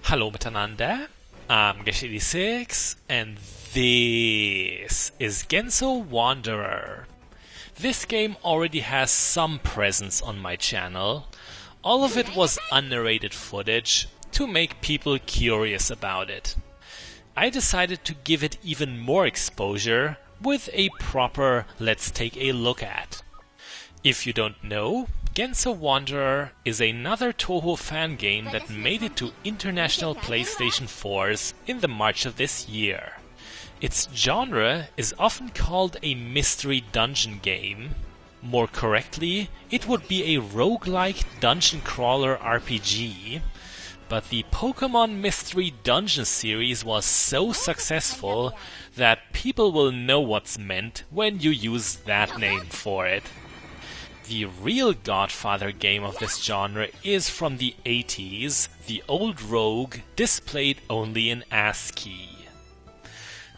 Hallo miteinander, I'm Gesh86 and this is Genso Wanderer. This game already has some presence on my channel. All of it was unnarrated footage to make people curious about it. I decided to give it even more exposure with a proper let's take a look at. If you don't know, Genso Wanderer is another Touhou fan game that made it to international PlayStation 4s in the March of this year. Its genre is often called a mystery dungeon game. More correctly, it would be a roguelike dungeon crawler RPG, but the Pokémon Mystery Dungeon series was so successful that people will know what's meant when you use that name for it. The real godfather game of this genre is from the 80s, the old Rogue, displayed only in ASCII.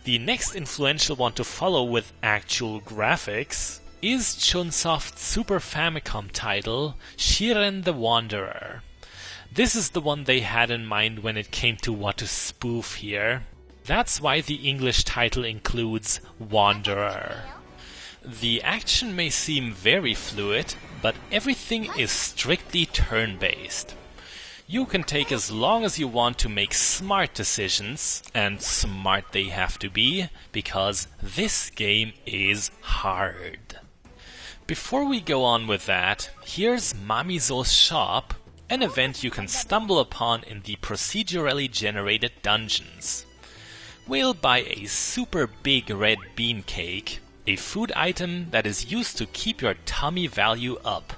The next influential one to follow with actual graphics is Chunsoft's Super Famicom title, Shiren the Wanderer. This is the one they had in mind when it came to what to spoof here. That's why the English title includes Wanderer. The action may seem very fluid, but everything is strictly turn-based. You can take as long as you want to make smart decisions, and smart they have to be, because this game is hard. Before we go on with that, here's Mamizo's Shop, an event you can stumble upon in the procedurally generated dungeons. We'll buy a super big red bean cake, a food item that is used to keep your tummy value up.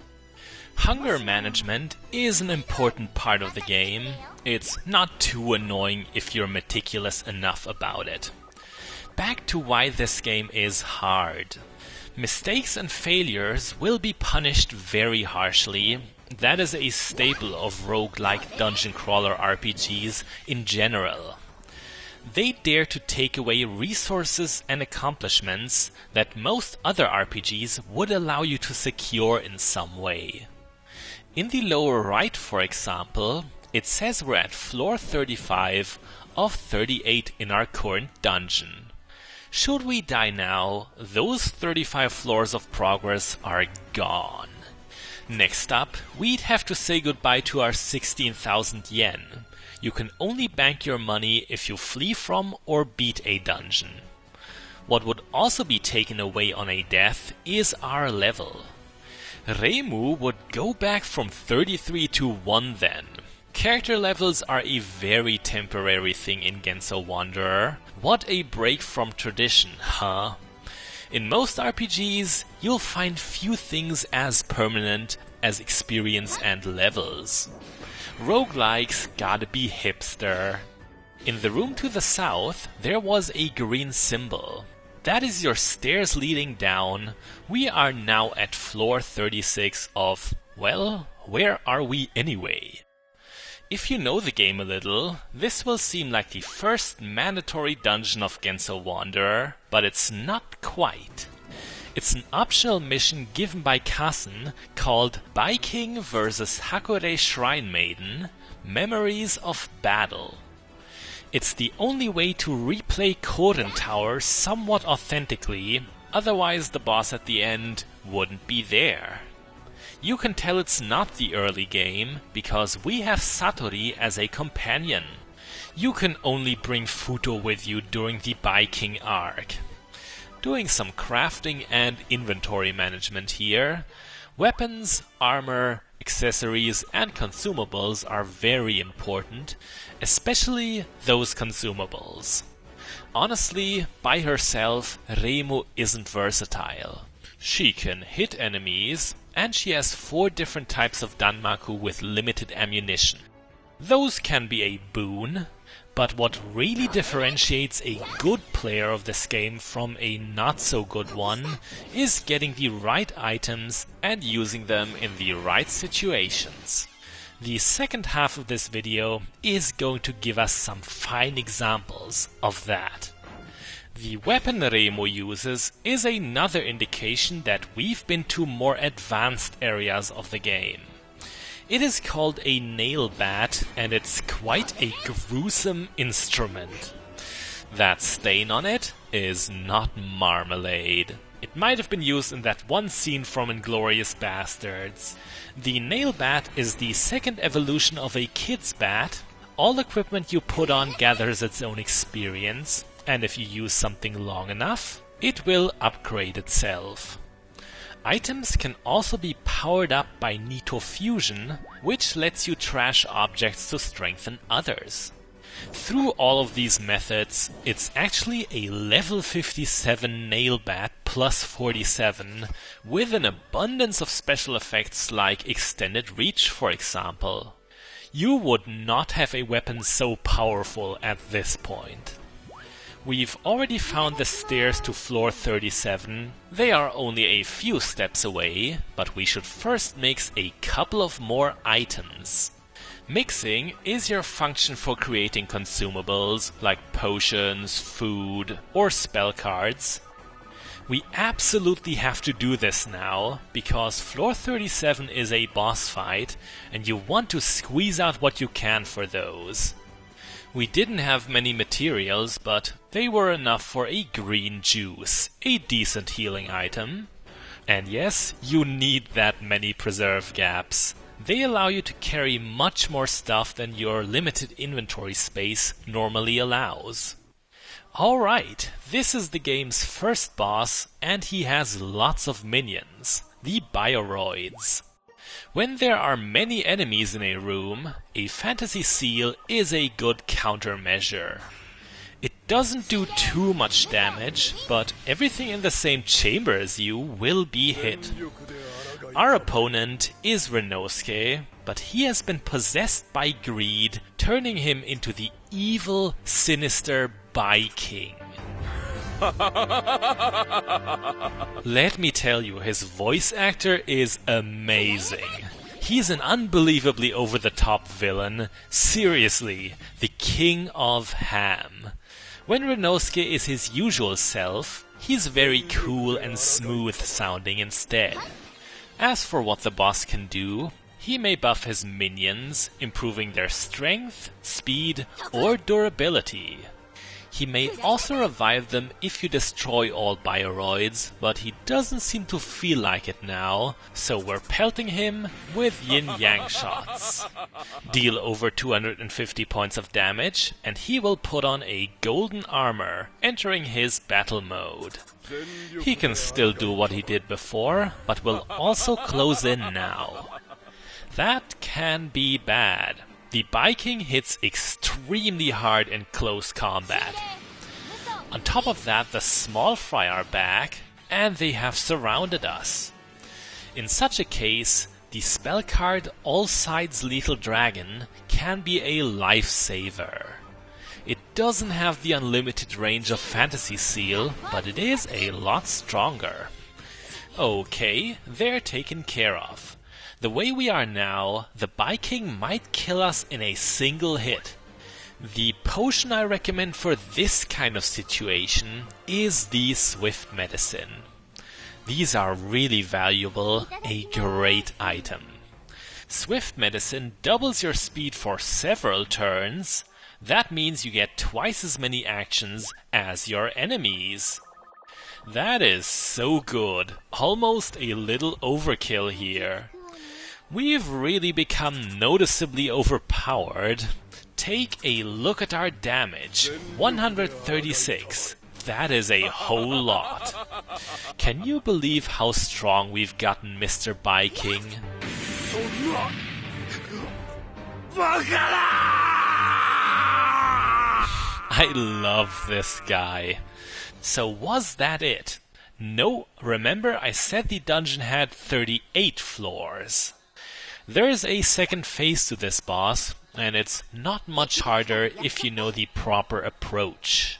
Hunger management is an important part of the game. It's not too annoying if you're meticulous enough about it. Back to why this game is hard. Mistakes and failures will be punished very harshly. That is a staple of roguelike dungeon crawler RPGs in general. They dare to take away resources and accomplishments that most other RPGs would allow you to secure in some way. In the lower right, for example, it says we're at floor 35 of 38 in our current dungeon. Should we die now, those 35 floors of progress are gone. Next up, we'd have to say goodbye to our 16,000 yen. You can only bank your money if you flee from or beat a dungeon. What would also be taken away on a death is our level. Reimu would go back from 33 to 1 then. Character levels are a very temporary thing in Genso Wanderer. What a break from tradition, huh? In most RPGs, you'll find few things as permanent as experience and levels. Roguelikes gotta be hipster. In the room to the south, there was a green symbol. That is your stairs leading down. We are now at floor 36 of, well, where are we anyway? If you know the game a little, this will seem like the first mandatory dungeon of Genso Wanderer, but it's not quite. It's an optional mission given by Kassen called Biking vs. Hakure Shrine Maiden, Memories of Battle. It's the only way to replay Koren Tower somewhat authentically, otherwise the boss at the end wouldn't be there. You can tell it's not the early game, because we have Satori as a companion. You can only bring Futo with you during the Biking arc. Doing some crafting and inventory management here. Weapons, armor, accessories and consumables are very important, especially those consumables. Honestly, by herself, Reimu isn't versatile. She can hit enemies, and she has 4 different types of Danmaku with limited ammunition. Those can be a boon, but what really differentiates a good player of this game from a not-so-good one is getting the right items and using them in the right situations. The second half of this video is going to give us some fine examples of that. The weapon Reimu uses is another indication that we've been to more advanced areas of the game. It is called a nail bat, and it's quite a gruesome instrument. That stain on it is not marmalade. It might have been used in that one scene from Inglourious Bastards. The nail bat is the second evolution of a kid's bat. All equipment you put on gathers its own experience, and if you use something long enough, it will upgrade itself. Items can also be powered up by Nito Fusion, which lets you trash objects to strengthen others. Through all of these methods, it's actually a level 57 nail bat plus 47, with an abundance of special effects like extended reach, for example. You would not have a weapon so powerful at this point. We've already found the stairs to floor 37. They are only a few steps away, but we should first mix a couple of more items. Mixing is your function for creating consumables like potions, food, or spell cards. We absolutely have to do this now, because floor 37 is a boss fight, and you want to squeeze out what you can for those. We didn't have many materials, but they were enough for a green juice, a decent healing item. And yes, you need that many preserve gaps. They allow you to carry much more stuff than your limited inventory space normally allows. Alright, this is the game's first boss, and he has lots of minions, the Bioroids. When there are many enemies in a room, a fantasy seal is a good countermeasure. It doesn't do too much damage, but everything in the same chamber as you will be hit. Our opponent is Renosuke, but he has been possessed by greed, turning him into the evil, sinister Bai-King. Let me tell you, his voice actor is amazing. He's an unbelievably over-the-top villain. Seriously, the king of ham. When Renosuke is his usual self, he's very cool and smooth sounding instead. As for what the boss can do, he may buff his minions, improving their strength, speed, or durability. He may also revive them if you destroy all Bioroids, but he doesn't seem to feel like it now, so we're pelting him with yin-yang shots. Deal over 250 points of damage, and he will put on a golden armor, entering his battle mode. He can still do what he did before, but will also close in now. That can be bad. The Bai-King hits extremely hard in close combat. On top of that, the small fry are back, and they have surrounded us. In such a case, the spell card All Sides Lethal Dragon can be a lifesaver. It doesn't have the unlimited range of Fantasy Seal, but it is a lot stronger. Okay, they're taken care of. The way we are now, the Bai-King might kill us in a single hit. The potion I recommend for this kind of situation is the Swift Medicine. These are really valuable, a great item. Swift Medicine doubles your speed for several turns. That means you get twice as many actions as your enemies. That is so good, almost a little overkill here. We've really become noticeably overpowered. Take a look at our damage, 136. That is a whole lot. Can you believe how strong we've gotten, Mr. Bai-King? I love this guy. So was that it? No, remember I said the dungeon had 38 floors. There is a second phase to this boss, and it's not much harder if you know the proper approach.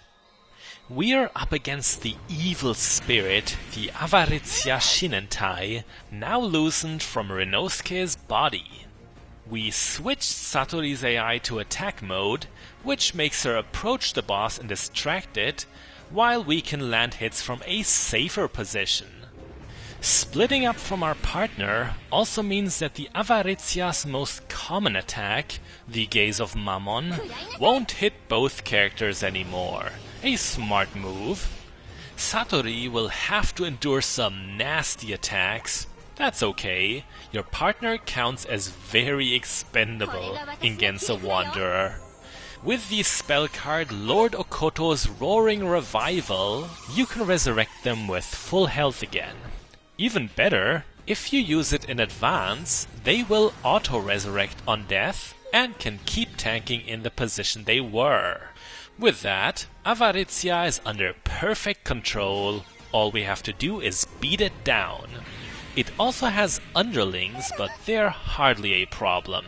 We are up against the evil spirit, the Avaritia Shinentai, now loosened from Renosuke's body. We switched Satori's AI to attack mode, which makes her approach the boss and distract it, while we can land hits from a safer position. Splitting up from our partner also means that the Avaricia's most common attack, the Gaze of Mammon, won't hit both characters anymore. A smart move. Satori will have to endure some nasty attacks. That's okay, your partner counts as very expendable in Genso Wanderer. With the spell card Lord Okoto's Roaring Revival, you can resurrect them with full health again. Even better, if you use it in advance, they will auto-resurrect on death and can keep tanking in the position they were. With that, Avaricia is under perfect control. All we have to do is beat it down. It also has underlings, but they're hardly a problem.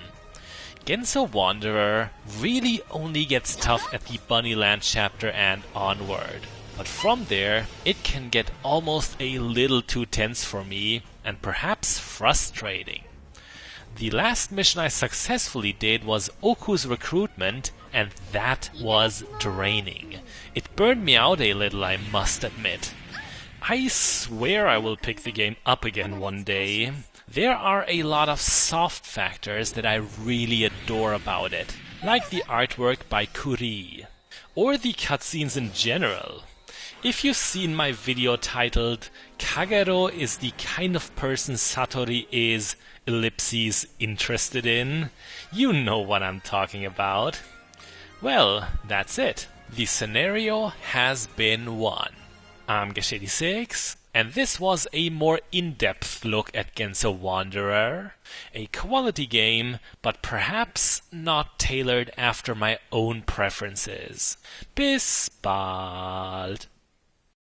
Genso Wanderer really only gets tough at the Bunnyland chapter and onward. But from there, it can get almost a little too tense for me, and perhaps frustrating. The last mission I successfully did was Oku's recruitment, and that was draining. It burned me out a little, I must admit. I swear I will pick the game up again one day. There are a lot of soft factors that I really adore about it, like the artwork by Kuri, or the cutscenes in general. If you've seen my video titled Kagero is the kind of person Satori is interested in, you know what I'm talking about. Well, that's it. The scenario has been won. I'm Gesh86, and this was a more in-depth look at Genso Wanderer. A quality game, but perhaps not tailored after my own preferences. Bis bald!